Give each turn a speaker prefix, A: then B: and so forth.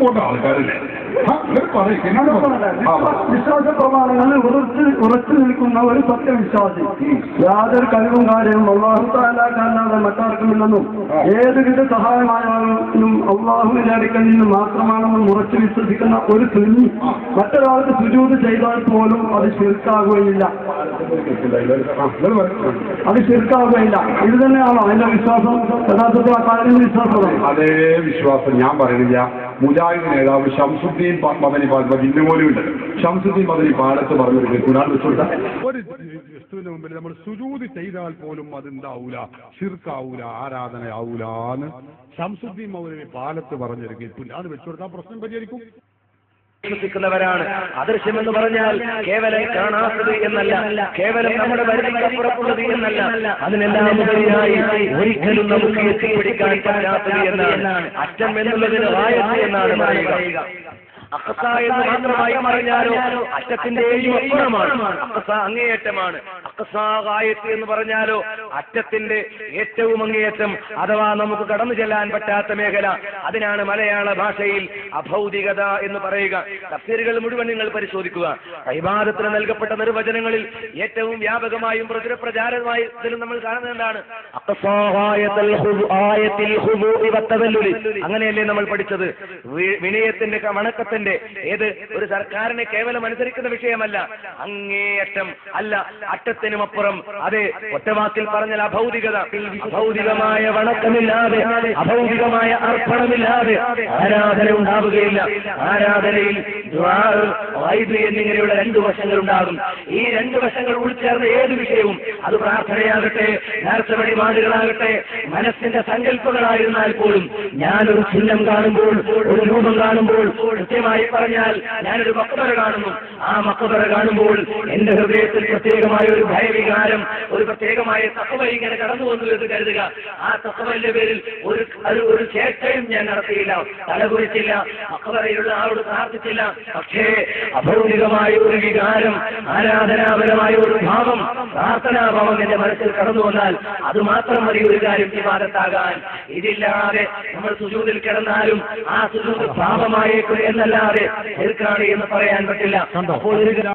A: പോകേണ്ട ആൾക്കാരല്ലേ?
B: വിശ്വാസ പ്രമാണങ്ങളിൽ ഉറച്ചു നിൽക്കുന്ന ഒരു സത്യവിശ്വാസി യാതൊരു കഴിവും കാര്യവും അള്ളാഹു തആലക്കല്ലാതെ മറ്റാർക്കുമില്ലെന്നും ഏതുവിധ സഹായമായാലും അള്ളാഹുവിന്റെ അടുക്കൽ നിന്ന് മാത്രമാണെന്നും ഉറച്ചു വിശ്വസിക്കുന്ന ഒരു സുന്നി മറ്റൊരാൾക്ക് സുജൂദ് ചെയ്താൽ പോലും അത് ശിർക്കാകുകയില്ല. ഇത് തന്നെയാണോ അതിന്റെ വിശ്വാസം? യഥാർത്ഥത്തിൽ ആ കാര്യത്തിൽ വിശ്വാസമാണ്.
A: അതേ വിശ്വാസം ഞാൻ പറയുന്നില്ല. മുജാഹിദ് നേതാവ് ഷംസുദ്ദീൻ മദനി ഇന്ന് പോലും ഉണ്ട്. ഷംസുദ്ദീൻ മദനി പാടത്ത് പറഞ്ഞിരിക്കും ഖുർആൻ വെച്ചുകൊടുത്ത ഒരു ക്രിസ്തുവിന്റെ മുമ്പിൽ നമ്മൾ സുജൂദ് ചെയ്താൽ പോലും അതെന്താവൂല, ശിർക്കാവൂല, ആരാധനയാവൂലാന്ന് ഷംസുദ്ദീൻ മൗലവി പാലത്ത് പറഞ്ഞിരിക്കും. ഖുർആൻ വെച്ചുകൊടുത്താൽ പ്രശ്നം പരിഹരിക്കും.
C: വിശ്വസിക്കുന്നവരാണ്. അദൃശ്യമെന്ന് പറഞ്ഞാൽ കേവലം കാണാത്തത് എന്നല്ല, കേവലം നമ്മുടെ പരിധിക്കപ്പുറത്തുള്ളത് എന്നല്ല, അതിനെല്ലാം ഉപരിയായി ഒരിക്കലും നമുക്ക് എത്തിപ്പിടിക്കാൻ പറ്റാത്തത് എന്നാണ്. അറ്റം എന്നുള്ളതിന് വായത്ത് എന്നാണ് പറയുക. അഖ്സ എന്ന് മാത്രമായി പറഞ്ഞാലോ അറ്റത്തിന്റെയും അപ്പുറമാണ്. അഖ്സ അങ്ങേയറ്റമാണ്. അഖ്സ ഗായത്ത് എന്ന് പറഞ്ഞാലോ അറ്റത്തിന്റെ ഏറ്റവും അങ്ങേയറ്റം, അഥവാ നമുക്ക് കടന്നു ചെല്ലാൻ പറ്റാത്ത മേഖല. അതിനാണ് മലയാള ഭാഷയിൽ അഭൗതികത എന്ന് പറയുക. തഫ്സീറുകൾ മുഴുവൻ നിങ്ങൾ പരിശോധിക്കുക. ഇബാദത്തിന് നൽകപ്പെട്ട നിർവചനങ്ങളിൽ ഏറ്റവും വ്യാപകമായും പ്രചാരമായതിലും നമ്മൾ കാണുന്നത് എന്താണ്? അങ്ങനെയല്ലേ നമ്മൾ പഠിച്ചത്? വിനയത്തിന്റെ വണക്കത്തിന്റെ ഏത് ഒരു സർക്കാരിനെ കേവലം അനുസരിക്കുന്ന വിഷയമല്ല, അങ്ങേയറ്റം അല്ല, അറ്റത്തിനുമപ്പുറം. അതെ, ഒറ്റവാക്കിൽ പറഞ്ഞാൽ അഭൗതികത. അഭൗതികമായ വണക്കമില്ലാതെ, അഭൗതികമായ അർപ്പണമില്ലാതെ ആരാധന ഉണ്ടാവുകയില്ല. ആരാധനയിൽ എന്നിങ്ങനെയുള്ള രണ്ടു വശങ്ങൾ ഉണ്ടാകും. ഈ രണ്ടു വശങ്ങൾ ഉൾച്ചേർന്ന ഏത് വിഷയവും, അത് പ്രാർത്ഥനയാകട്ടെ, നേർച്ച വഴിപാടുകളാകട്ടെ, മനസ്സിന്റെ സങ്കല്പങ്ങളായിരുന്നാൽ പോലും, ഞാനൊരു ചിഹ്നം കാണുമ്പോൾ, ഒരു രൂപം കാണുമ്പോൾ, കൃത്യമായി പറഞ്ഞാൽ ഞാനൊരു മക്ബറ കാണുന്നു, ആ മക്ബറ കാണുമ്പോൾ എന്റെ ഹൃദയത്തിൽ പ്രത്യേകമായ ഒരു ഭയവികാരം, ഒരു പ്രത്യേകമായ തഖ്വ ഇങ്ങനെ കടന്നു വന്നു എന്ന് കരുതുക. ആ തഖ്വയുടെ പേരിൽ ഒരു ചേഷ്ടയും ഞാൻ നടത്തിയില്ല, തലകുറിച്ചില്ല, മക്ബറയിലുള്ള ആളോട് പ്രാർത്ഥിച്ചില്ല. പക്ഷേ അഭൗതികമായ ഒരു വികാരം, ആരാധനാപരമായ ഒരു ഭാവം, പ്രാർത്ഥനാഭാവം എന്റെ മനസ്സിൽ കടന്നു വന്നാൽ അത് മാത്രം മതി ഒരു കാര്യം ഇബാദത്താകാൻ. ഇതില്ലാതെ നമ്മൾ സുജൂദിൽ കിടന്നാലും ആ സുജൂദ് പാപമായേക്കും എന്നല്ലാതെ ശിർക്കാണ് എന്ന് പറയാൻ പറ്റില്ല. അപ്പോൾ